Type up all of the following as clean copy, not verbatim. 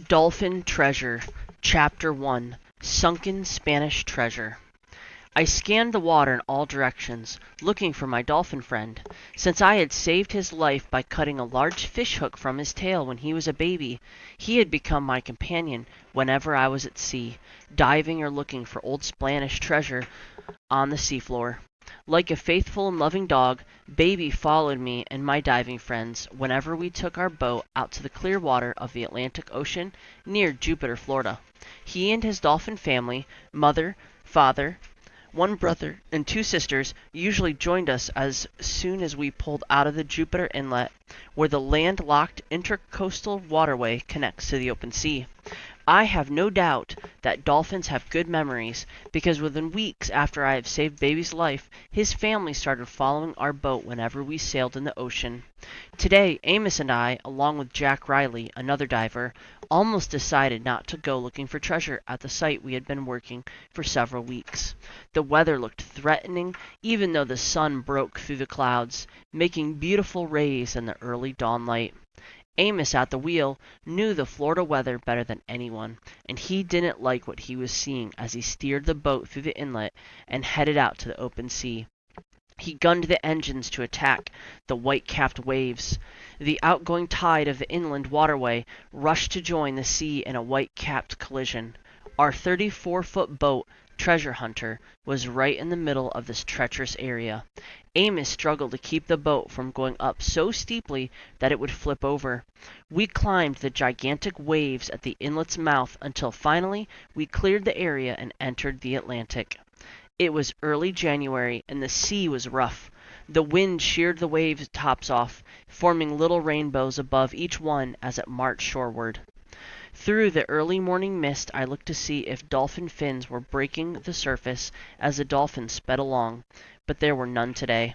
Dolphin Treasure, Chapter 1, Sunken Spanish Treasure. I scanned the water in all directions, looking for my dolphin friend. Since I had saved his life by cutting a large fish hook from his tail when he was a baby, he had become my companion whenever I was at sea, diving or looking for old Spanish treasure on the seafloor. Like a faithful and loving dog, Baby followed me and my diving friends whenever we took our boat out to the clear water of the Atlantic Ocean near Jupiter, Florida. He and his dolphin family, mother, father, one brother, and two sisters, usually joined us as soon as we pulled out of the Jupiter Inlet, where the landlocked intercoastal waterway connects to the open sea. I have no doubt that dolphins have good memories, because within weeks after I had saved Baby's life, his family started following our boat whenever we sailed in the ocean. Today, Amos and I, along with Jack Riley, another diver, almost decided not to go looking for treasure at the site we had been working for several weeks. The weather looked threatening, even though the sun broke through the clouds, making beautiful rays in the early dawn light. Amos at the wheel knew the Florida weather better than anyone, and he didn't like what he was seeing as he steered the boat through the inlet and headed out to the open sea. He gunned the engines to attack the white-capped waves. The outgoing tide of the inland waterway rushed to join the sea in a white-capped collision. Our 34-foot boat, Treasure Hunter, was right in the middle of this treacherous area. Amos struggled to keep the boat from going up so steeply that it would flip over. We climbed the gigantic waves at the inlet's mouth until finally we cleared the area and entered the Atlantic. It was early January, and the sea was rough. The wind sheared the waves' tops off, forming little rainbows above each one as it marched shoreward. Through the early morning mist I looked to see if dolphin fins were breaking the surface as the dolphins sped along, but there were none today.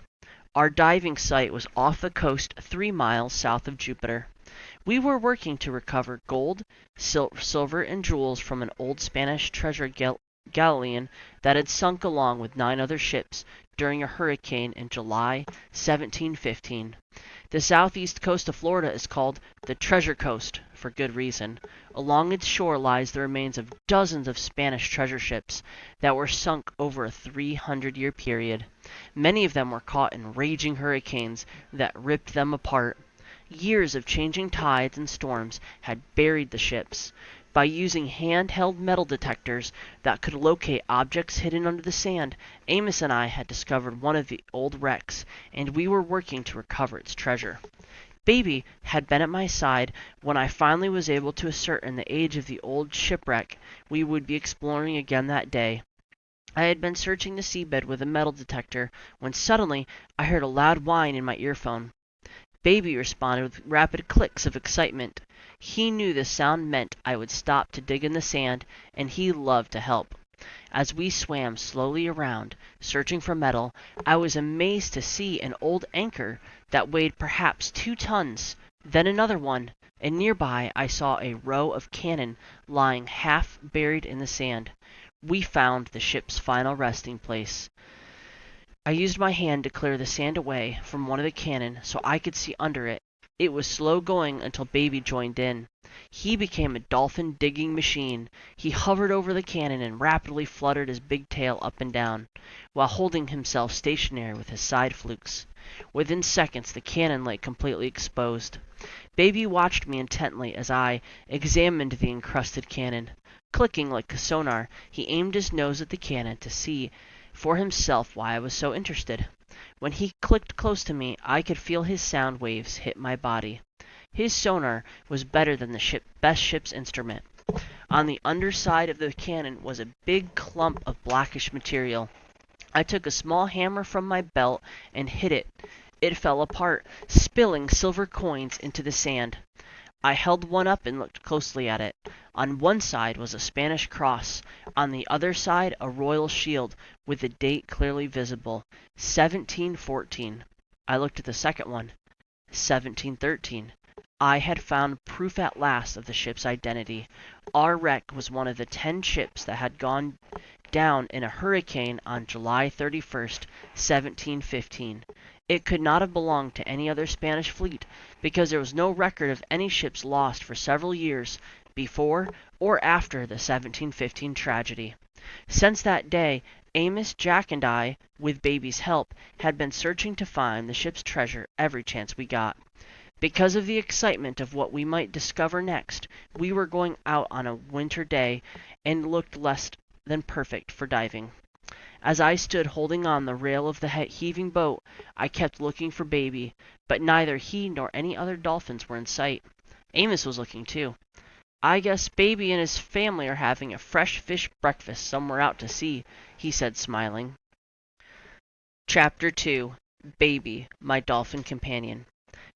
Our diving site was off the coast 3 miles south of Jupiter. We were working to recover gold, silver, and jewels from an old Spanish treasure galleon that had sunk along with 9 other ships during a hurricane in July 1715. The southeast coast of Florida is called the Treasure Coast for good reason. Along its shore lies the remains of dozens of Spanish treasure ships that were sunk over a 300-year period. Many of them were caught in raging hurricanes that ripped them apart. Years of changing tides and storms had buried the ships. By using handheld metal detectors that could locate objects hidden under the sand, Amos and I had discovered one of the old wrecks, and we were working to recover its treasure. Baby had been at my side when I finally was able to ascertain the age of the old shipwreck we would be exploring again that day. I had been searching the seabed with a metal detector when suddenly I heard a loud whine in my earphone. Baby responded with rapid clicks of excitement. He knew the sound meant I would stop to dig in the sand, and he loved to help. As we swam slowly around, searching for metal, I was amazed to see an old anchor that weighed perhaps 2 tons, then another one, and nearby I saw a row of cannon lying half buried in the sand. We found the ship's final resting place. I used my hand to clear the sand away from one of the cannon so I could see under it. It was slow going until Baby joined in. He became a dolphin digging machine. He hovered over the cannon and rapidly fluttered his big tail up and down, while holding himself stationary with his side flukes. Within seconds the cannon lay completely exposed. Baby watched me intently as I examined the encrusted cannon. Clicking like a sonar, he aimed his nose at the cannon to see for himself why I was so interested. When he clicked close to me, I could feel his sound waves hit my body. His sonar was better than the best ship's instrument. On the underside of the cannon was a big clump of blackish material. I took a small hammer from my belt and hit it. It fell apart, spilling silver coins into the sand. I held one up and looked closely at it. On one side was a Spanish cross, on the other side a royal shield with the date clearly visible, 1714. I looked at the second one, 1713. I had found proof at last of the ship's identity. Our wreck was one of the 10 ships that had gone down in a hurricane on July 31st, 1715. It could not have belonged to any other Spanish fleet, because there was no record of any ships lost for several years before or after the 1715 tragedy. Since that day, Amos, Jack, and I, with Baby's help, had been searching to find the ship's treasure every chance we got. Because of the excitement of what we might discover next, we were going out on a winter day and looked less than perfect for diving. As I stood holding on the rail of the heaving boat, I kept looking for Baby, but neither he nor any other dolphins were in sight. Amos was looking too. "I guess Baby and his family are having a fresh fish breakfast somewhere out to sea," he said, smiling. Chapter 2. Baby, my dolphin companion.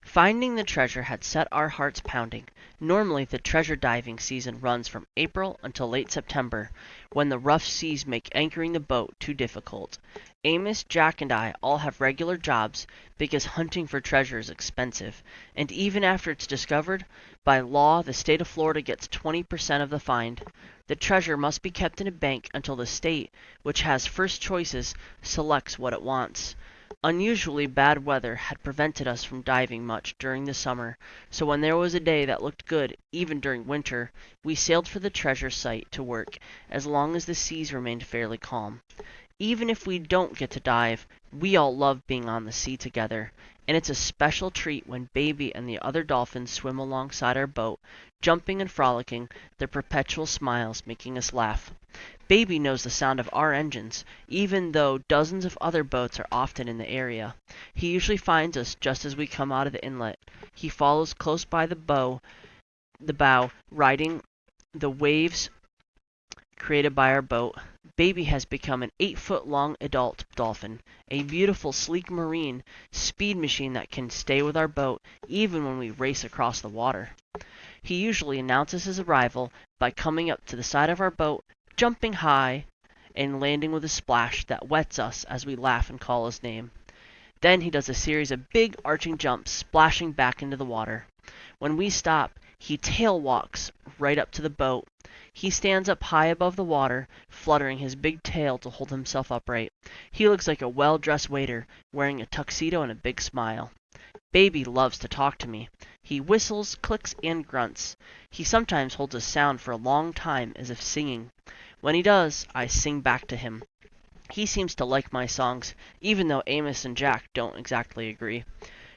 Finding the treasure had set our hearts pounding. Normally the treasure diving season runs from April until late September, when the rough seas make anchoring the boat too difficult. Amos, Jack, and I all have regular jobs because hunting for treasure is expensive, and even after it's discovered, by law the state of Florida gets 20% of the find. The treasure must be kept in a bank until the state, which has first choices, selects what it wants. Unusually bad weather had prevented us from diving much during the summer, so when there was a day that looked good, even during winter, we sailed for the treasure site to work, as long as the seas remained fairly calm. Even if we don't get to dive, we all love being on the sea together, and it's a special treat when Baby and the other dolphins swim alongside our boat, jumping and frolicking, their perpetual smiles making us laugh. Baby knows the sound of our engines, even though dozens of other boats are often in the area. He usually finds us just as we come out of the inlet. He follows close by the bow, riding the waves created by our boat. Baby has become an 8-foot-long adult dolphin, a beautiful, sleek marine speed machine that can stay with our boat even when we race across the water. He usually announces his arrival by coming up to the side of our boat, jumping high, and landing with a splash that wets us as we laugh and call his name. Then he does a series of big arching jumps, splashing back into the water. When we stop, he tail walks right up to the boat. He stands up high above the water, fluttering his big tail to hold himself upright. He looks like a well-dressed waiter, wearing a tuxedo and a big smile. Baby loves to talk to me. He whistles, clicks, and grunts. He sometimes holds a sound for a long time, as if singing. When he does, I sing back to him. He seems to like my songs, even though Amos and Jack don't exactly agree.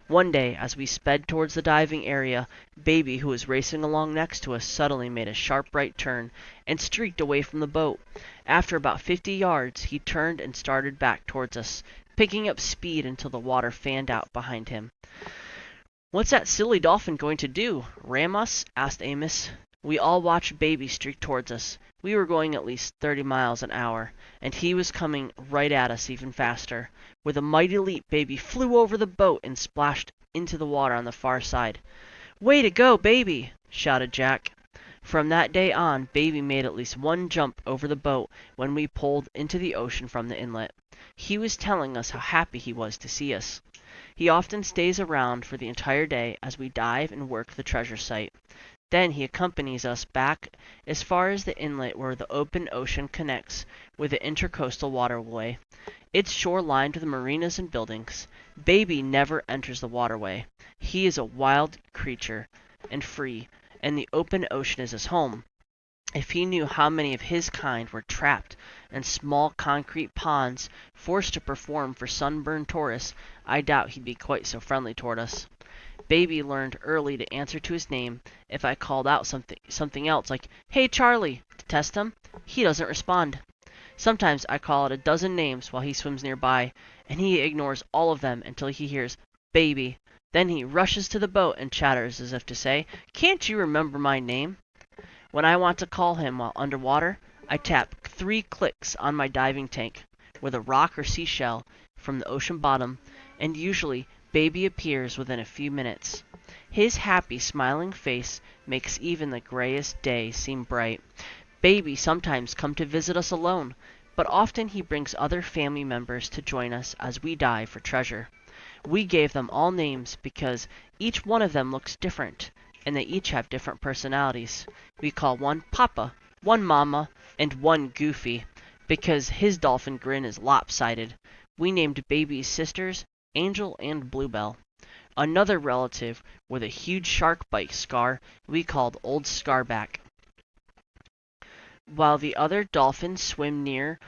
One day, as we sped towards the diving area, Baby, who was racing along next to us, suddenly made a sharp right turn and streaked away from the boat. After about 50 yards, he turned and started back towards us, picking up speed until the water fanned out behind him. "What's that silly dolphin going to do? Ram us?" asked Amos. We all watched Baby streak towards us. We were going at least 30 miles an hour, and he was coming right at us even faster. With a mighty leap, Baby flew over the boat and splashed into the water on the far side. "Way to go, Baby!" shouted Jack. From that day on, Baby made at least one jump over the boat when we pulled into the ocean from the inlet. He was telling us how happy he was to see us. He often stays around for the entire day as we dive and work the treasure site. Then he accompanies us back as far as the inlet where the open ocean connects with the intercoastal waterway. It's shore-lined with marinas and buildings. Baby never enters the waterway. He is a wild creature and free, and the open ocean is his home. If he knew how many of his kind were trapped in small concrete ponds, forced to perform for sunburned tourists, I doubt he'd be quite so friendly toward us. Baby learned early to answer to his name. If I called out something else like, "Hey, Charlie," to test him, he doesn't respond. Sometimes I call out a dozen names while he swims nearby, and he ignores all of them until he hears "Baby." Then he rushes to the boat and chatters as if to say, "Can't you remember my name?" When I want to call him while underwater, I tap 3 clicks on my diving tank with a rock or seashell from the ocean bottom, and usually Baby appears within a few minutes. His happy, smiling face makes even the grayest day seem bright. Baby sometimes comes to visit us alone, but often he brings other family members to join us as we dive for treasure. We gave them all names because each one of them looks different, and they each have different personalities. We call one Papa, one Mama, and one Goofy, because his dolphin grin is lopsided. We named Baby's sisters Angel and Bluebell. Another relative with a huge shark bite scar we called Old Scarback. while the other dolphins swim near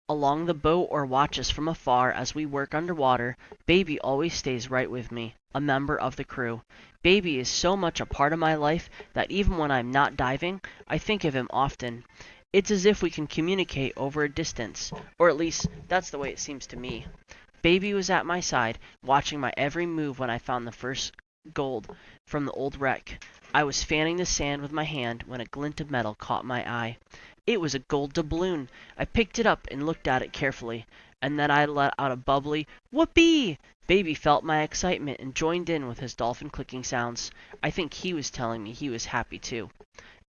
along the boat or watch us from afar as we work underwater. Baby always stays right with me, a member of the crew. Baby is so much a part of my life that even when I'm not diving, I think of him often. It's as if we can communicate over a distance, or at least that's the way it seems to me. Baby was at my side, watching my every move when I found the first gold from the old wreck. I was fanning the sand with my hand when a glint of metal caught my eye. It was a gold doubloon. I picked it up and looked at it carefully, and then I let out a bubbly "Whoopee!" Baby felt my excitement and joined in with his dolphin clicking sounds. I think he was telling me he was happy too.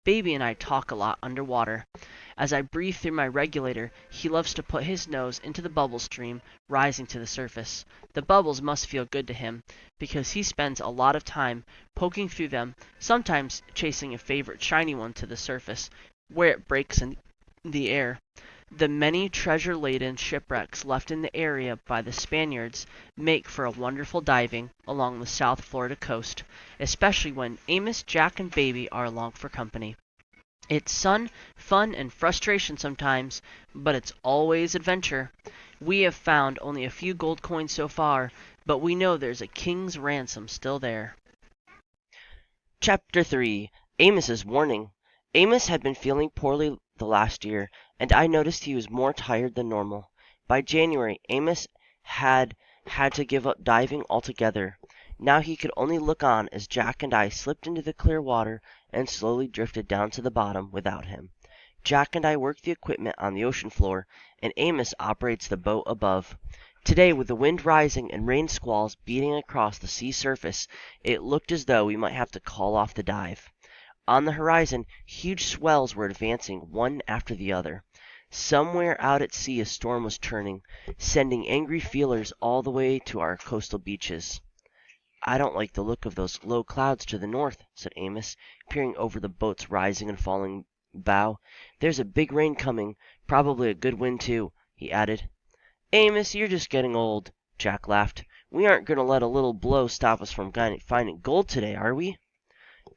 Baby and I talk a lot underwater. As I breathe through my regulator, he loves to put his nose into the bubble stream rising to the surface. The bubbles must feel good to him, because he spends a lot of time poking through them, sometimes chasing a favorite shiny one to the surface, where it breaks in the air. The many treasure-laden shipwrecks left in the area by the Spaniards make for a wonderful diving along the South Florida coast, especially when Amos, Jack, and Baby are along for company. It's fun, and frustration sometimes, but it's always adventure. We have found only a few gold coins so far, but we know there's a king's ransom still there. Chapter 3. Amos's Warning. Amos had been feeling poorly the last year, and I noticed he was more tired than normal. By January, Amos had to give up diving altogether. Now he could only look on as Jack and I slipped into the clear water and slowly drifted down to the bottom without him. Jack and I work the equipment on the ocean floor, and Amos operates the boat above. Today, with the wind rising and rain squalls beating across the sea surface, it looked as though we might have to call off the dive. On the horizon, huge swells were advancing one after the other. Somewhere out at sea a storm was churning, sending angry feelers all the way to our coastal beaches. "I don't like the look of those low clouds to the north," said Amos, peering over the boat's rising and falling bow. "There's a big rain coming, probably a good wind too," he added. "Amos, you're just getting old," Jack laughed. "We aren't going to let a little blow stop us from finding gold today, are we?"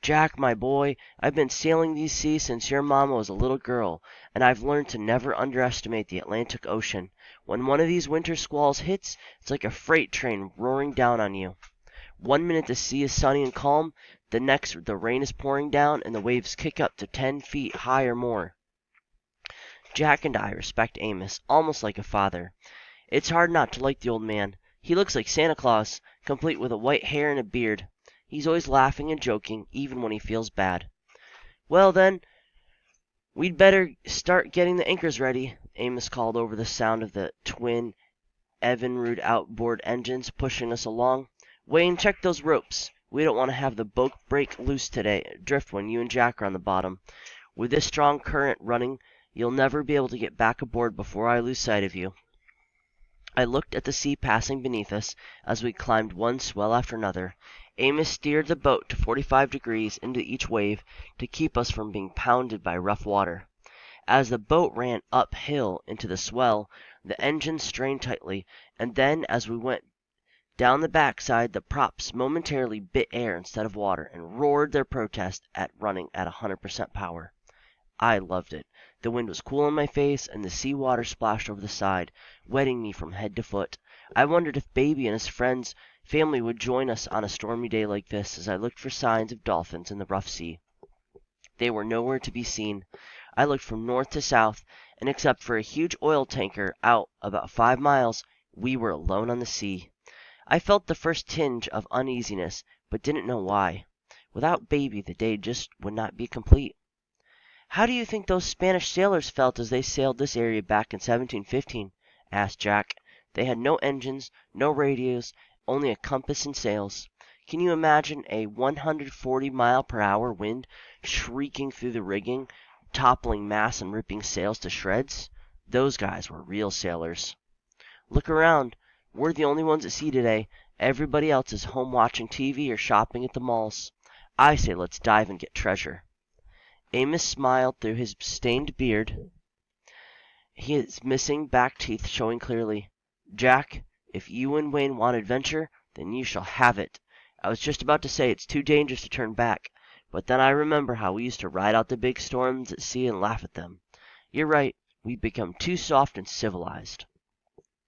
"Jack, my boy, I've been sailing these seas since your mamma was a little girl, and I've learned to never underestimate the Atlantic Ocean. When one of these winter squalls hits, it's like a freight train roaring down on you. One minute the sea is sunny and calm, the next the rain is pouring down and the waves kick up to 10 feet high or more." Jack and I respect Amos almost like a father. It's hard not to like the old man. He looks like Santa Claus, complete with a white hair and a beard. He's always laughing and joking, even when he feels bad. "Well, then, we'd better start getting the anchors ready," Amos called over the sound of the twin Evinrude outboard engines pushing us along. "Wayne, check those ropes. We don't want to have the boat break loose today, drift when you and Jack are on the bottom. With this strong current running, you'll never be able to get back aboard before I lose sight of you." I looked at the sea passing beneath us as we climbed one swell after another. Amos steered the boat to 45 degrees into each wave to keep us from being pounded by rough water. As the boat ran uphill into the swell, the engines strained tightly, and then as we went down the backside, the props momentarily bit air instead of water and roared their protest at running at 100% power. I loved it. The wind was cool in my face, and the sea water splashed over the side, wetting me from head to foot. I wondered if Baby and his family would join us on a stormy day like this, as I looked for signs of dolphins in the rough sea. They were nowhere to be seen. I looked from north to south, and except for a huge oil tanker out about 5 miles, we were alone on the sea. I felt the first tinge of uneasiness, but didn't know why. Without Baby, the day just would not be complete. "How do you think those Spanish sailors felt as they sailed this area back in 1715?" asked Jack. "They had no engines, no radios, only a compass and sails. Can you imagine a 140-mile-per-hour wind shrieking through the rigging, toppling masts and ripping sails to shreds? Those guys were real sailors. Look around. We're the only ones at sea today. Everybody else is home watching TV or shopping at the malls. I say let's dive and get treasure." Amos smiled through his stained beard, his missing back teeth showing clearly. "Jack, if you and Wayne want adventure, then you shall have it. I was just about to say it's too dangerous to turn back, but then I remember how we used to ride out the big storms at sea and laugh at them. You're right, we've become too soft and civilized.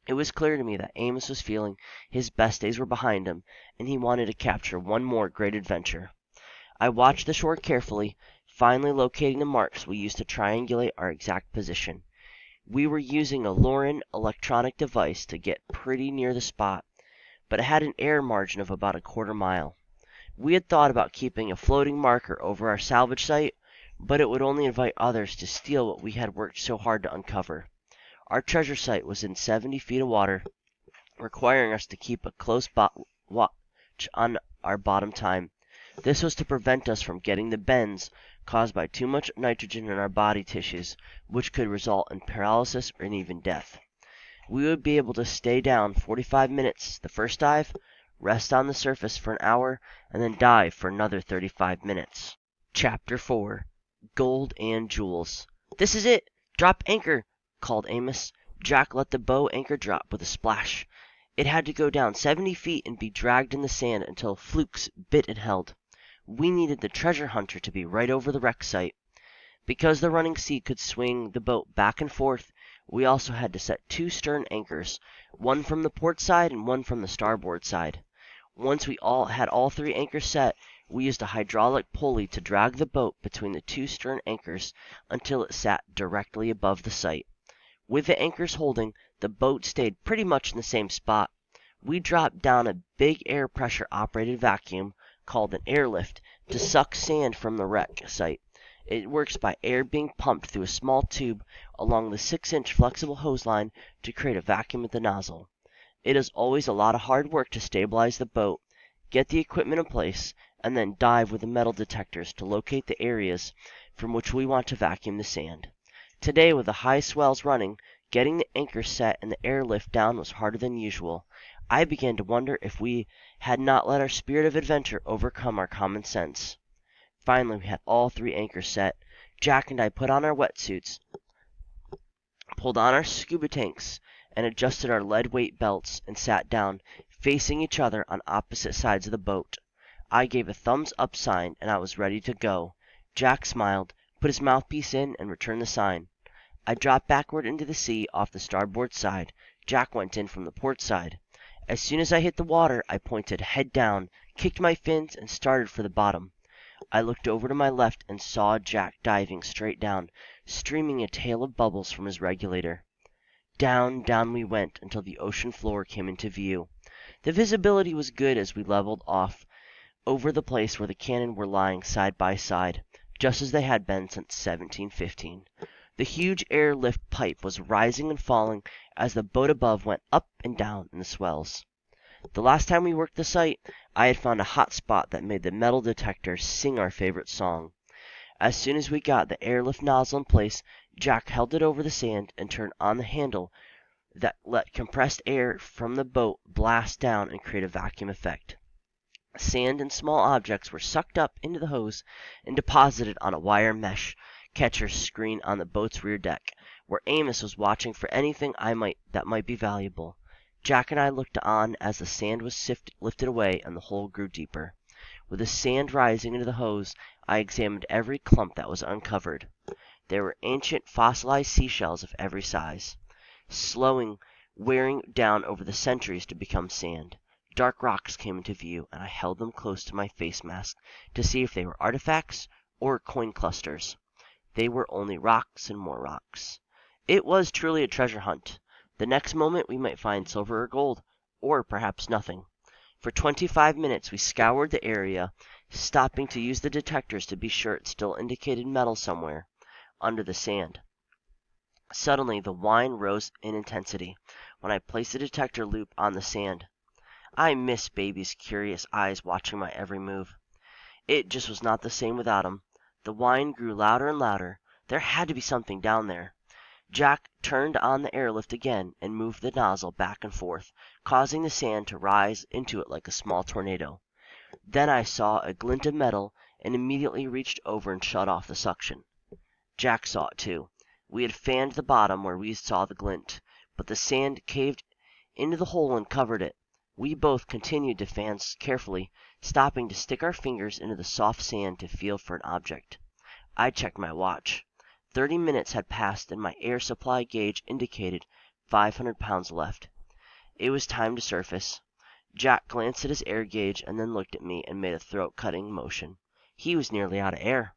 It was clear to me that Amos was feeling his best days were behind him, and he wanted to capture one more great adventure. I watched the shore carefully, finally locating the marks we used to triangulate our exact position. We were using a Lauren electronic device to get pretty near the spot, but it had an error margin of about a quarter mile. We had thought about keeping a floating marker over our salvage site, but it would only invite others to steal what we had worked so hard to uncover. Our treasure site was in 70 feet of water, requiring us to keep a close watch on our bottom time. This was to prevent us from getting the bends caused by too much nitrogen in our body tissues, which could result in paralysis or even death. We would be able to stay down 45 minutes the first dive, rest on the surface for an hour, and then dive for another 35 minutes. Chapter 4 Gold and Jewels. "This is it! Drop anchor!" called Amos. Jack let the bow anchor drop with a splash. It had to go down 70 feet and be dragged in the sand until Fluke's bit it held. We needed the treasure hunter to be right over the wreck site. Because the running sea could swing the boat back and forth, we also had to set 2 stern anchors, one from the port side and one from the starboard side. Once we had all 3 anchors set, we used a hydraulic pulley to drag the boat between the 2 stern anchors until it sat directly above the site. With the anchors holding, the boat stayed pretty much in the same spot. We dropped down a big air pressure operated vacuum called an airlift to suck sand from the wreck site. It works by air being pumped through a small tube along the 6-inch flexible hose line to create a vacuum at the nozzle. It is always a lot of hard work to stabilize the boat, get the equipment in place, and then dive with the metal detectors to locate the areas from which we want to vacuum the sand. Today, with the high swells running, getting the anchor set and the airlift down was harder than usual. I began to wonder if we had not let our spirit of adventure overcome our common sense. Finally, we had all 3 anchors set. Jack and I put on our wetsuits, pulled on our scuba tanks, and adjusted our lead-weight belts, and sat down, facing each other on opposite sides of the boat. I gave a thumbs-up sign, and I was ready to go. Jack smiled, put his mouthpiece in, and returned the sign. I dropped backward into the sea off the starboard side. Jack went in from the port side. As soon as I hit the water, I pointed head down, kicked my fins, and started for the bottom. I looked over to my left and saw Jack diving straight down, streaming a tail of bubbles from his regulator. Down, down we went until the ocean floor came into view. The visibility was good as we leveled off over the place where the cannon were lying side by side, just as they had been since 1715. The huge airlift pipe was rising and falling as the boat above went up and down in the swells. The last time we worked the site, I had found a hot spot that made the metal detector sing our favorite song. As soon as we got the airlift nozzle in place, Jack held it over the sand and turned on the handle that let compressed air from the boat blast down and create a vacuum effect. Sand and small objects were sucked up into the hose and deposited on a wire mesh catcher screen on the boat's rear deck, where Amos was watching for anything that might be valuable. Jack and I looked on as the sand was lifted away and the hole grew deeper. With the sand rising into the hose, I examined every clump that was uncovered. There were ancient fossilized seashells of every size, wearing down over the centuries to become sand. Dark rocks came into view, and I held them close to my face mask to see if they were artifacts or coin clusters. They were only rocks and more rocks. It was truly a treasure hunt. The next moment we might find silver or gold, or perhaps nothing. For 25 minutes we scoured the area, stopping to use the detectors to be sure it still indicated metal somewhere under the sand. Suddenly the whine rose in intensity when I placed the detector loop on the sand. I missed Baby's curious eyes watching my every move. It just was not the same without him. The whine grew louder and louder. There had to be something down there. Jack turned on the airlift again and moved the nozzle back and forth, causing the sand to rise into it like a small tornado. Then I saw a glint of metal and immediately reached over and shut off the suction. Jack saw it too. We had fanned the bottom where we saw the glint, but the sand caved into the hole and covered it. We both continued to fan carefully, stopping to stick our fingers into the soft sand to feel for an object. I checked my watch. 30 minutes had passed and my air supply gauge indicated 500 pounds left. It was time to surface. Jack glanced at his air gauge and then looked at me and made a throat-cutting motion. He was nearly out of air.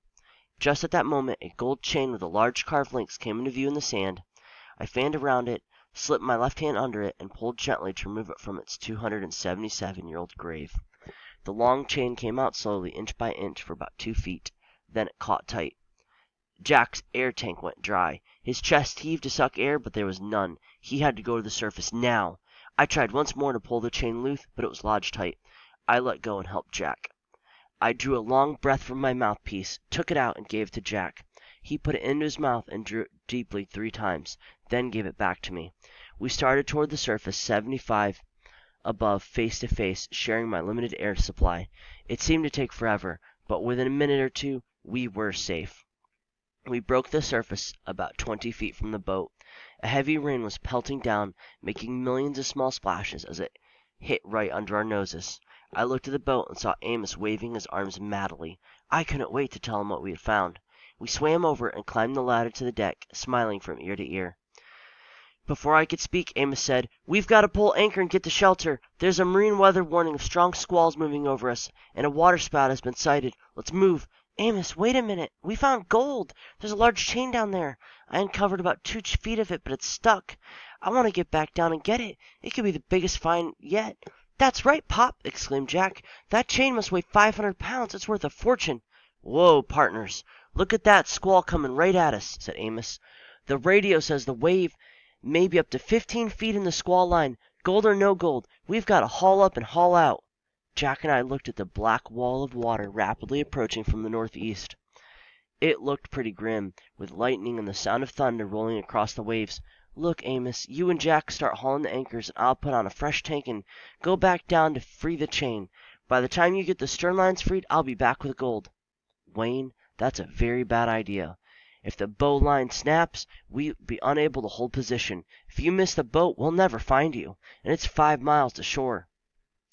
Just at that moment, a gold chain with a large carved links came into view in the sand. I fanned around it, slipped my left hand under it, and pulled gently to remove it from its 277-year-old grave. The long chain came out slowly, inch by inch, for about 2 feet. Then it caught tight. Jack's air tank went dry. His chest heaved to suck air, but there was none. He had to go to the surface now. I tried once more to pull the chain loose, but it was lodged tight. I let go and helped Jack. I drew a long breath from my mouthpiece, took it out, and gave it to Jack. He put it into his mouth and drew it deeply 3 times, then gave it back to me. We started toward the surface, 75 above, face to face, sharing my limited air supply. It seemed to take forever, but within a minute or two, we were safe. We broke the surface about 20 feet from the boat. A heavy rain was pelting down, making millions of small splashes as it hit right under our noses. I looked at the boat and saw Amos waving his arms madly. I couldn't wait to tell him what we had found. We swam over and climbed the ladder to the deck, smiling from ear to ear. Before I could speak, Amos said, "We've got to pull anchor and get to shelter. There's a marine weather warning of strong squalls moving over us, and a waterspout has been sighted. Let's move." "Amos, wait a minute. We found gold. There's a large chain down there. I uncovered about 2 feet of it, but it's stuck. I want to get back down and get it. It could be the biggest find yet." "That's right, Pop!" exclaimed Jack. "That chain must weigh 500 pounds. It's worth a fortune." "Whoa, partners. Look at that squall coming right at us," said Amos. "The radio says the wave may be up to 15 feet in the squall line. Gold or no gold, we've got to haul up and haul out." Jack and I looked at the black wall of water rapidly approaching from the northeast. It looked pretty grim, with lightning and the sound of thunder rolling across the waves. "Look, Amos, you and Jack start hauling the anchors, and I'll put on a fresh tank and go back down to free the chain. By the time you get the stern lines freed, I'll be back with gold." "Wayne, that's a very bad idea. If the bow line snaps, we'll be unable to hold position. If you miss the boat, we'll never find you, and it's 5 miles to shore."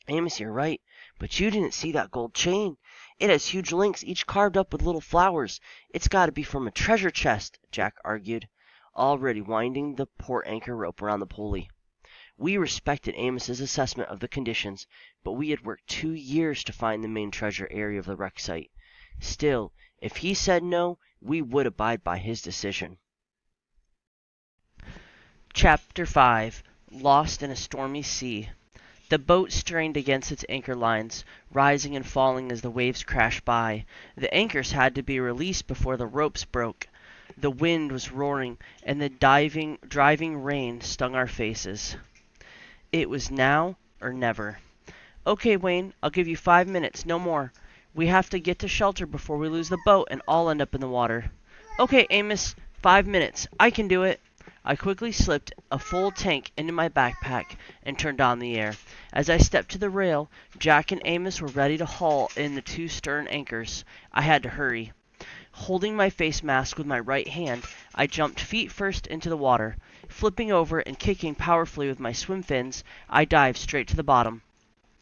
"Amos, you're right, but you didn't see that gold chain. It has huge links, each carved up with little flowers. It's got to be from a treasure chest," Jack argued, already winding the port anchor rope around the pulley. We respected Amos's assessment of the conditions, but we had worked 2 years to find the main treasure area of the wreck site. Still, if he said no, we would abide by his decision. Chapter 5. Lost in a Stormy Sea. The boat strained against its anchor lines, rising and falling as the waves crashed by. The anchors had to be released before the ropes broke. The wind was roaring, and the driving rain stung our faces. It was now or never. "Okay, Wayne, I'll give you 5 minutes, no more. We have to get to shelter before we lose the boat and all end up in the water." "Okay, Amos, 5 minutes. I can do it." I quickly slipped a full tank into my backpack and turned on the air. As I stepped to the rail, Jack and Amos were ready to haul in the 2 stern anchors. I had to hurry. Holding my face mask with my right hand, I jumped feet first into the water. Flipping over and kicking powerfully with my swim fins, I dived straight to the bottom.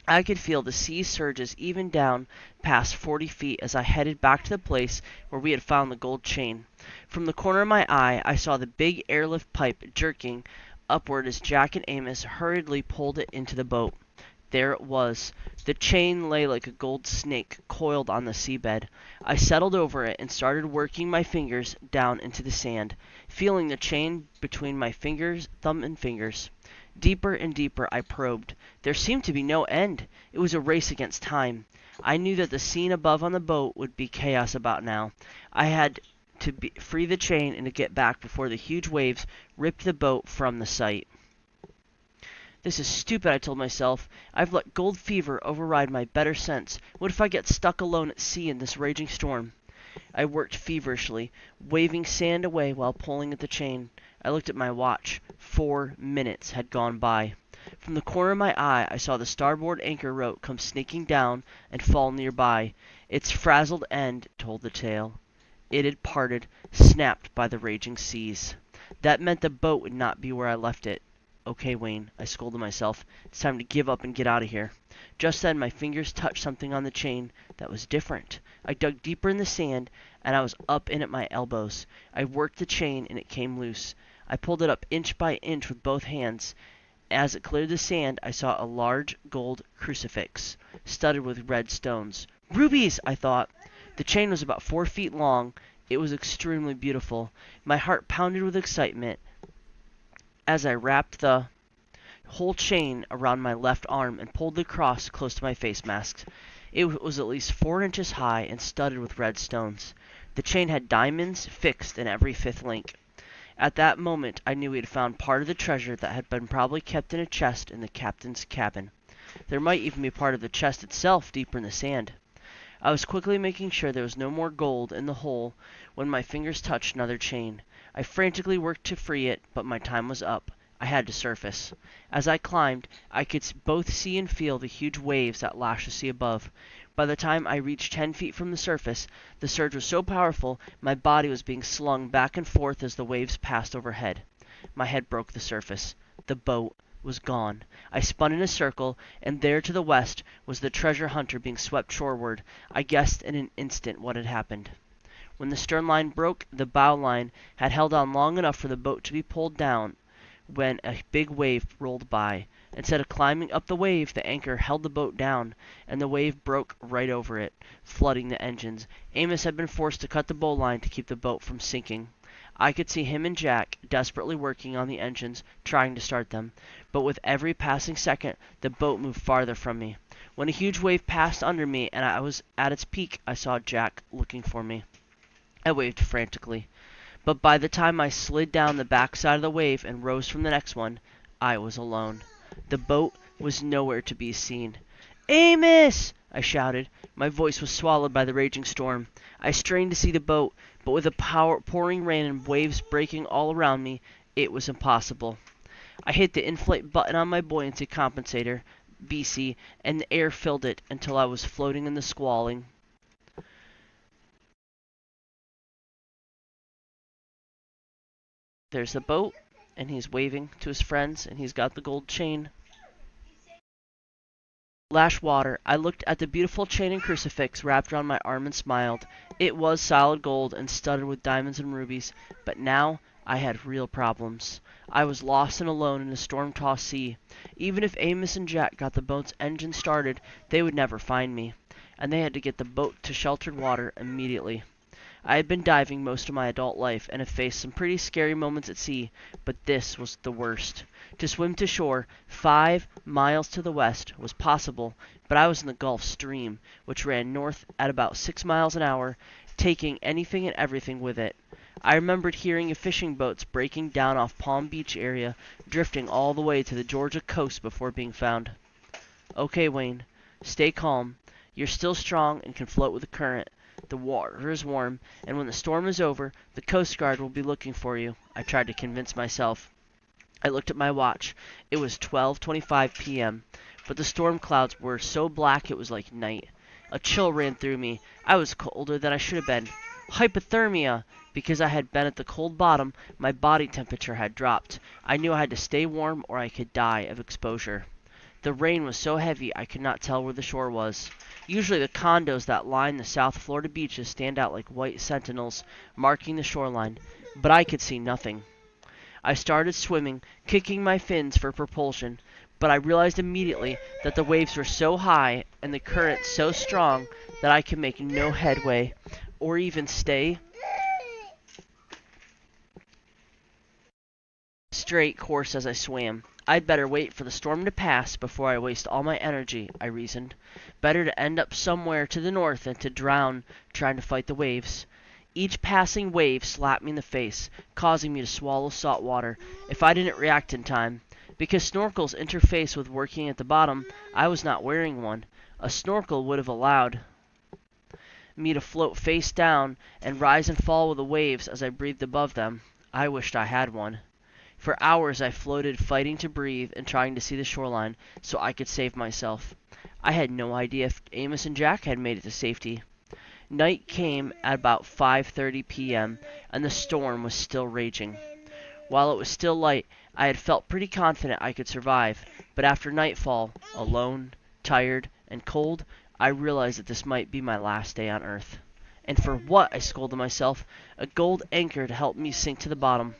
I could feel the sea surges even down past 40 feet as I headed back to the place where we had found the gold chain. From the corner of my eye, I saw the big airlift pipe jerking upward as Jack and Amos hurriedly pulled it into the boat. There it was. The chain lay like a gold snake coiled on the seabed. I settled over it and started working my fingers down into the sand, feeling the chain between my thumb and fingers. Deeper and deeper I probed. There seemed to be no end. It was a race against time. I knew that the scene above on the boat would be chaos about now. I had to free the chain and to get back before the huge waves ripped the boat from the sight. "This is stupid," I told myself. "I've let gold fever override my better sense. What if I get stuck alone at sea in this raging storm?" I worked feverishly, waving sand away while pulling at the chain. I looked at my watch. 4 minutes had gone by. From the corner of my eye, I saw the starboard anchor rope come snaking down and fall nearby. Its frazzled end told the tale. It had parted, snapped by the raging seas. That meant the boat would not be where I left it. "Okay, Wayne," I scolded myself. "It's time to give up and get out of here." Just then my fingers touched something on the chain that was different. I dug deeper in the sand and I was up in at my elbows. I worked the chain, and it came loose. I pulled it up inch by inch with both hands. As it cleared the sand, I saw a large gold crucifix, studded with red stones. Rubies! I thought. The chain was about 4 feet long. It was extremely beautiful. My heart pounded with excitement as I wrapped the whole chain around my left arm and pulled the cross close to my face mask. It was at least 4 inches high and studded with red stones. The chain had diamonds fixed in every fifth link. At that moment I knew we had found part of the treasure that had been probably kept in a chest in the captain's cabin. There might even be part of the chest itself deeper in the sand. I was quickly making sure there was no more gold in the hole when my fingers touched another chain. I frantically worked to free it, but my time was up. I had to surface. As I climbed, I could both see and feel the huge waves that lashed the sea above. By the time I reached 10 feet from the surface, the surge was so powerful my body was being slung back and forth as the waves passed overhead. My head broke the surface. The boat was gone. I spun in a circle, and there to the west was the treasure hunter being swept shoreward. I guessed in an instant what had happened. When the stern line broke, the bow line had held on long enough for the boat to be pulled down when a big wave rolled by. Instead of climbing up the wave, the anchor held the boat down, and the wave broke right over it, flooding the engines. Amos had been forced to cut the bowline to keep the boat from sinking. I could see him and Jack desperately working on the engines, trying to start them. But with every passing second, the boat moved farther from me. When a huge wave passed under me and I was at its peak, I saw Jack looking for me. I waved frantically. But by the time I slid down the back side of the wave and rose from the next one, I was alone. The boat was nowhere to be seen. "Amos!" I shouted. My voice was swallowed by the raging storm. I strained to see the boat, but with the pouring rain and waves breaking all around me, it was impossible. I hit the inflate button on my buoyancy compensator, BC, and the air filled it until I was floating in the squalling. There's the boat, and he's waving to his friends, and he's got the gold chain. Lash water. I looked at the beautiful chain and crucifix wrapped around my arm and smiled. It was solid gold and studded with diamonds and rubies, but now I had real problems. I was lost and alone in a storm-tossed sea. Even if Amos and Jack got the boat's engine started, they would never find me, and they had to get the boat to sheltered water immediately. I had been diving most of my adult life and have faced some pretty scary moments at sea, but this was the worst. To swim to shore, 5 miles to the west, was possible, but I was in the Gulf Stream, which ran north at about 6 miles an hour, taking anything and everything with it. I remembered hearing of fishing boats breaking down off Palm Beach area, drifting all the way to the Georgia coast before being found. Okay, Wayne, stay calm. You're still strong and can float with the current. The water is warm, and when the storm is over, the Coast Guard will be looking for you, I tried to convince myself. I looked at my watch. It was 12:25 p.m., but the storm clouds were so black it was like night. A chill ran through me. I was colder than I should have been. Hypothermia! Because I had been at the cold bottom, my body temperature had dropped. I knew I had to stay warm or I could die of exposure. The rain was so heavy I could not tell where the shore was. Usually the condos that line the South Florida beaches stand out like white sentinels, marking the shoreline, but I could see nothing. I started swimming, kicking my fins for propulsion, but I realized immediately that the waves were so high and the current so strong that I could make no headway, or even stay straight course as I swam. I'd better wait for the storm to pass before I waste all my energy, I reasoned. Better to end up somewhere to the north than to drown trying to fight the waves. Each passing wave slapped me in the face, causing me to swallow salt water if I didn't react in time. Because snorkels interface with working at the bottom, I was not wearing one. A snorkel would have allowed me to float face down and rise and fall with the waves as I breathed above them. I wished I had one. For hours I floated, fighting to breathe and trying to see the shoreline so I could save myself. I had no idea if Amos and Jack had made it to safety. Night came at about 5:30 p.m., and the storm was still raging. While it was still light, I had felt pretty confident I could survive, but after nightfall, alone, tired, and cold, I realized that this might be my last day on Earth. And for what? I scolded myself. A gold anchor to help me sink to the bottom.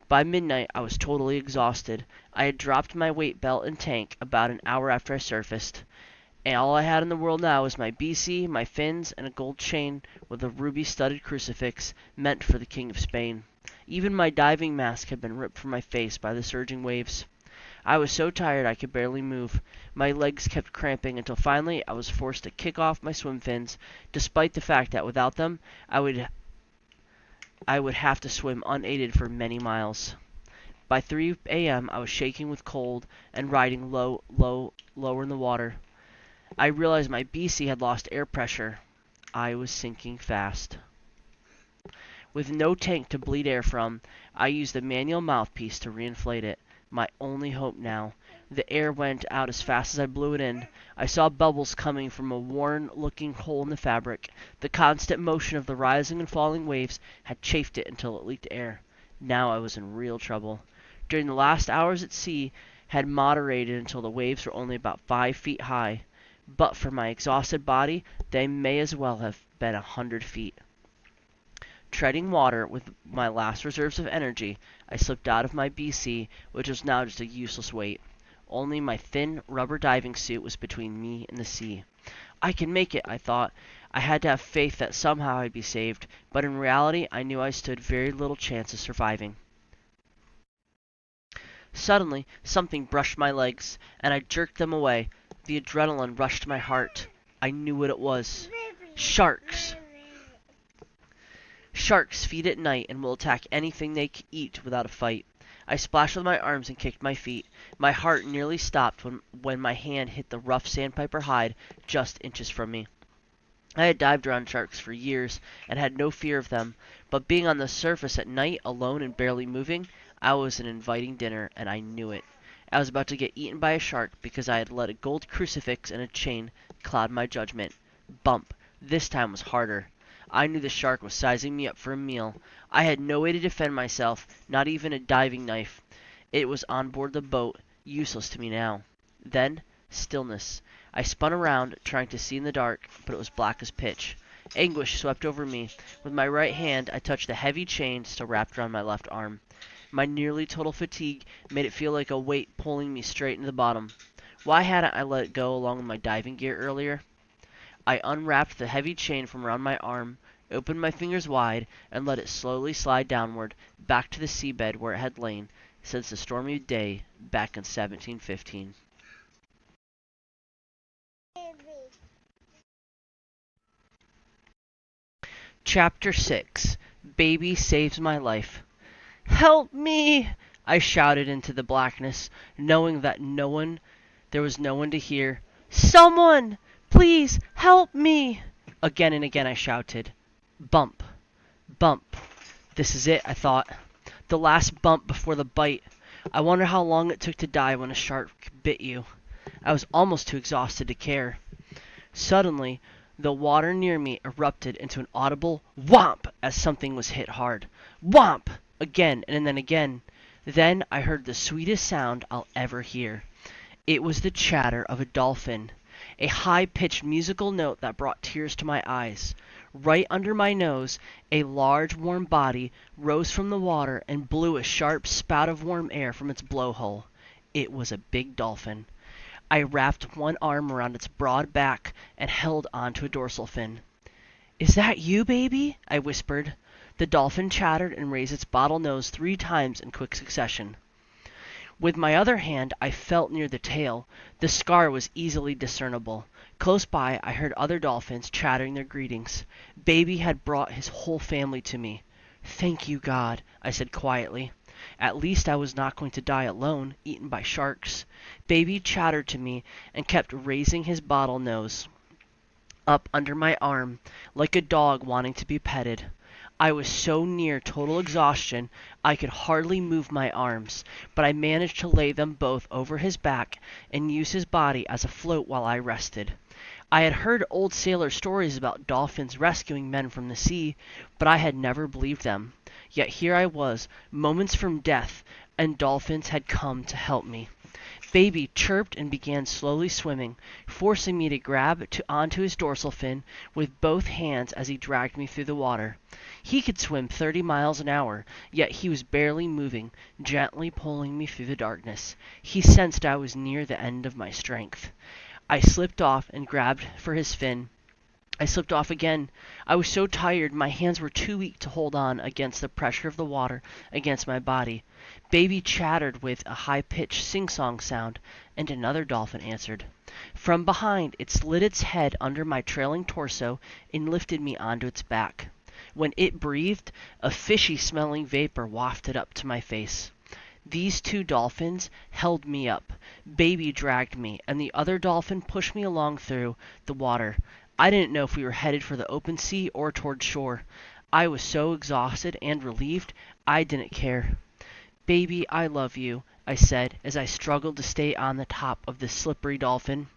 By midnight, I was totally exhausted. I had dropped my weight belt and tank about an hour after I surfaced. And all I had in the world now was my BC, my fins, and a gold chain with a ruby-studded crucifix meant for the King of Spain. Even my diving mask had been ripped from my face by the surging waves. I was so tired I could barely move. My legs kept cramping until finally I was forced to kick off my swim fins, despite the fact that without them I would have to swim unaided for many miles. By 3 a.m. I was shaking with cold and riding lower in the water. I realized my BC had lost air pressure. I was sinking fast. With no tank to bleed air from, I used a manual mouthpiece to reinflate it. My only hope now. The air went out as fast as I blew it in. I saw bubbles coming from a worn-looking hole in the fabric. The constant motion of the rising and falling waves had chafed it until it leaked air. Now I was in real trouble. During the last hours at sea had moderated until the waves were only about 5 feet high. But for my exhausted body, they may as well have been 100 feet. Treading water with my last reserves of energy, I slipped out of my BC, which was now just a useless weight. Only my thin rubber diving suit was between me and the sea. I can make it, I thought. I had to have faith that somehow I'd be saved, but in reality I knew I stood very little chance of surviving. Suddenly, something brushed my legs, and I jerked them away. The adrenaline rushed to my heart. I knew what it was. Sharks! Sharks feed at night and will attack anything they eat without a fight. I splashed with my arms and kicked my feet. My heart nearly stopped when my hand hit the rough sandpiper hide just inches from me. I had dived around sharks for years and had no fear of them, but being on the surface at night, alone and barely moving, I was an inviting dinner, and I knew it. I was about to get eaten by a shark because I had let a gold crucifix and a chain cloud my judgment. Bump. This time was harder. I knew the shark was sizing me up for a meal. I had no way to defend myself, not even a diving knife. It was on board the boat, useless to me now. Then, stillness. I spun around, trying to see in the dark, but it was black as pitch. Anguish swept over me. With my right hand, I touched the heavy chain still wrapped around my left arm. My nearly total fatigue made it feel like a weight pulling me straight into the bottom. Why hadn't I let it go along with my diving gear earlier? I unwrapped the heavy chain from around my arm, opened my fingers wide, and let it slowly slide downward, back to the seabed where it had lain since the stormy day back in 1715. Chapter 6. Baby Saves My Life. "Help me!" I shouted into the blackness, knowing that there was no one to hear. "Someone! Please help me!" Again and again I shouted. Bump. Bump. This is it, I thought. The last bump before the bite. I wonder how long it took to die when a shark bit you. I was almost too exhausted to care. Suddenly, the water near me erupted into an audible whomp as something was hit hard. Whomp! Again and then again. Then I heard the sweetest sound I'll ever hear. It was the chatter of a dolphin. A high-pitched musical note that brought tears to my eyes. Right under my nose, a large warm body rose from the water and blew a sharp spout of warm air from its blowhole. It was a big dolphin. I wrapped one arm around its broad back and held onto a dorsal fin. "Is that you, baby?" I whispered. The dolphin chattered and raised its bottle nose 3 times in quick succession. With my other hand I felt near the tail. The scar was easily discernible. Close by I heard other dolphins chattering their greetings. Baby had brought his whole family to me. "Thank you, God," I said quietly. At least I was not going to die alone, eaten by sharks. Baby chattered to me and kept raising his bottle nose up under my arm, like a dog wanting to be petted. I was so near total exhaustion I could hardly move my arms, but I managed to lay them both over his back and use his body as a float while I rested. I had heard old sailor stories about dolphins rescuing men from the sea, but I had never believed them. Yet here I was, moments from death, and dolphins had come to help me. Baby chirped and began slowly swimming, forcing me to grab onto his dorsal fin with both hands as he dragged me through the water. He could swim 30 miles an hour, yet he was barely moving, gently pulling me through the darkness. He sensed I was near the end of my strength. I slipped off and grabbed for his fin. I slipped off again. I was so tired, my hands were too weak to hold on against the pressure of the water against my body. Baby chattered with a high-pitched sing-song sound, and another dolphin answered. From behind, it slid its head under my trailing torso and lifted me onto its back. When it breathed, a fishy-smelling vapor wafted up to my face. These two dolphins held me up. Baby dragged me, and the other dolphin pushed me along through the water. I didn't know if we were headed for the open sea or toward shore. I was so exhausted and relieved, I didn't care. Baby, I love you, I said as I struggled to stay on the top of the slippery dolphin.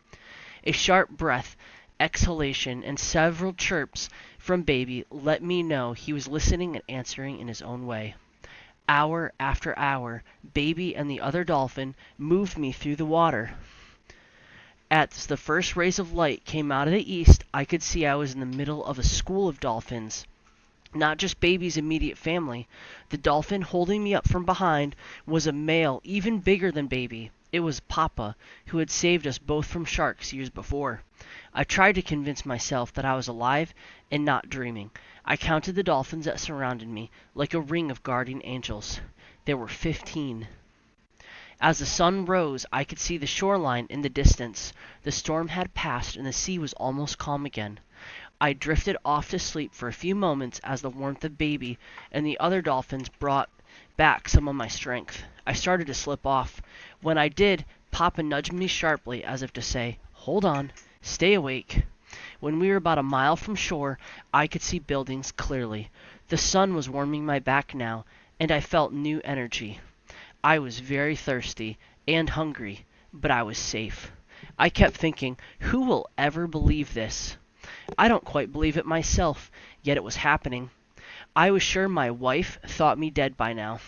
A sharp breath, exhalation, and several chirps from Baby let me know he was listening and answering in his own way. Hour after hour, Baby and the other dolphin moved me through the water. As the first rays of light came out of the east, I could see I was in the middle of a school of dolphins. Not just Baby's immediate family. The dolphin holding me up from behind was a male even bigger than Baby. It was Papa, who had saved us both from sharks years before. I tried to convince myself that I was alive and not dreaming. I counted the dolphins that surrounded me, like a ring of guardian angels. There were 15. As the sun rose, I could see the shoreline in the distance. The storm had passed, and the sea was almost calm again. I drifted off to sleep for a few moments as the warmth of Baby and the other dolphins brought back some of my strength. I started to slip off. When I did, Papa nudged me sharply as if to say, "Hold on, stay awake." When we were about a mile from shore, I could see buildings clearly. The sun was warming my back now, and I felt new energy. I was very thirsty and hungry, but I was safe. I kept thinking, who will ever believe this? I don't quite believe it myself, yet it was happening. I was sure my wife thought me dead by now.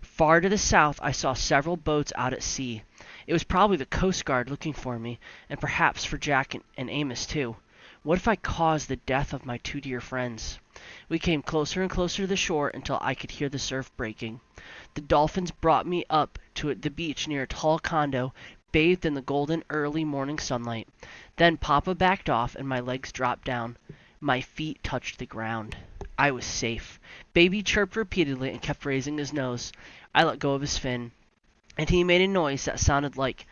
Far to the south, I saw several boats out at sea. It was probably the Coast Guard looking for me, and perhaps for Jack and Amos too. What if I caused the death of my two dear friends? We came closer and closer to the shore until I could hear the surf breaking. The dolphins brought me up to the beach near a tall condo, bathed in the golden early morning sunlight. Then Papa backed off and my legs dropped down. My feet touched the ground. I was safe. Baby chirped repeatedly and kept raising his nose. I let go of his fin, and he made a noise that sounded like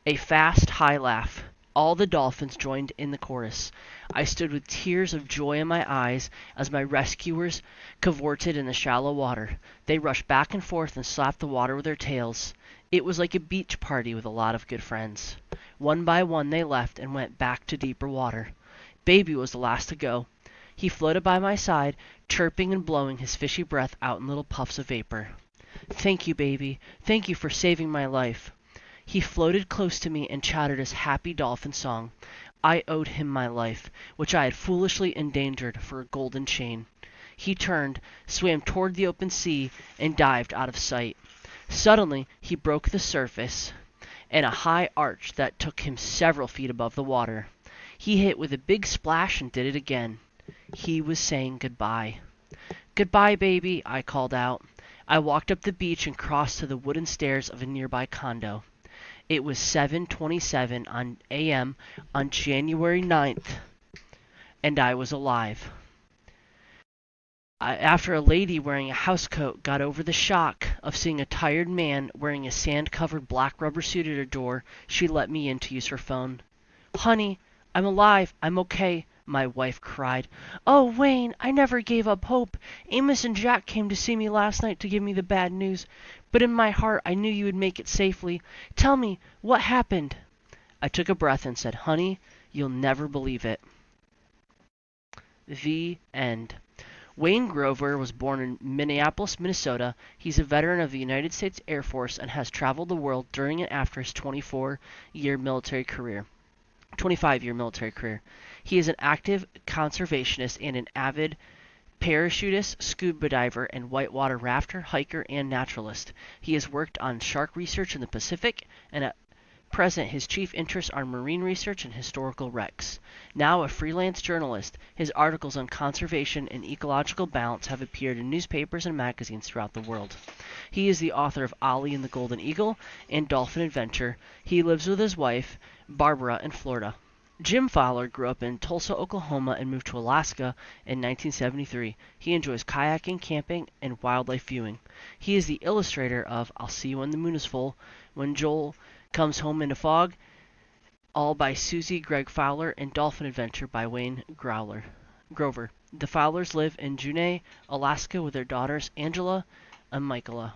a fast, high laugh. All the dolphins joined in the chorus. I stood with tears of joy in my eyes as my rescuers cavorted in the shallow water. They rushed back and forth and slapped the water with their tails. It was like a beach party with a lot of good friends. One by one they left and went back to deeper water. Baby was the last to go. He floated by my side, chirping and blowing his fishy breath out in little puffs of vapor. "Thank you, Baby. Thank you for saving my life." He floated close to me and chattered his happy dolphin song. I owed him my life, which I had foolishly endangered for a golden chain. He turned, swam toward the open sea, and dived out of sight. Suddenly, he broke the surface in a high arch that took him several feet above the water. He hit with a big splash and did it again. He was saying goodbye. "Goodbye, Baby," I called out. I walked up the beach and crossed to the wooden stairs of a nearby condo. It was 7:27 a.m. on January 9th, and I was alive. After a lady wearing a housecoat got over the shock of seeing a tired man wearing a sand-covered black rubber suit at her door, she let me in to use her phone. "Honey, I'm alive. I'm okay," my wife cried. "Oh, Wayne, I never gave up hope. Amos and Jack came to see me last night to give me the bad news, but in my heart I knew you would make it safely. Tell me, what happened?" I took a breath and said, "Honey, you'll never believe it." The end. Wayne Grover was born in Minneapolis, Minnesota. He's a veteran of the United States Air Force and has traveled the world during and after his 25-year military career. He is an active conservationist and an avid parachutist, scuba diver, and whitewater rafter, hiker, and naturalist. He has worked on shark research in the Pacific and present, his chief interests are marine research and historical wrecks. Now a freelance journalist, his articles on conservation and ecological balance have appeared in newspapers and magazines throughout the world. He is the author of Ollie and the Golden Eagle and Dolphin Adventure. He lives with his wife, Barbara, in Florida. Jim Fowler grew up in Tulsa, Oklahoma, and moved to Alaska in 1973. He enjoys kayaking, camping, and wildlife viewing. He is the illustrator of I'll See You When the Moon is Full, When Joel Comes Home in a Fog, all by Susie Gregg Fowler, and Dolphin Adventure by Wayne Grover. The Fowlers live in Juneau, Alaska with their daughters Angela and Michaela.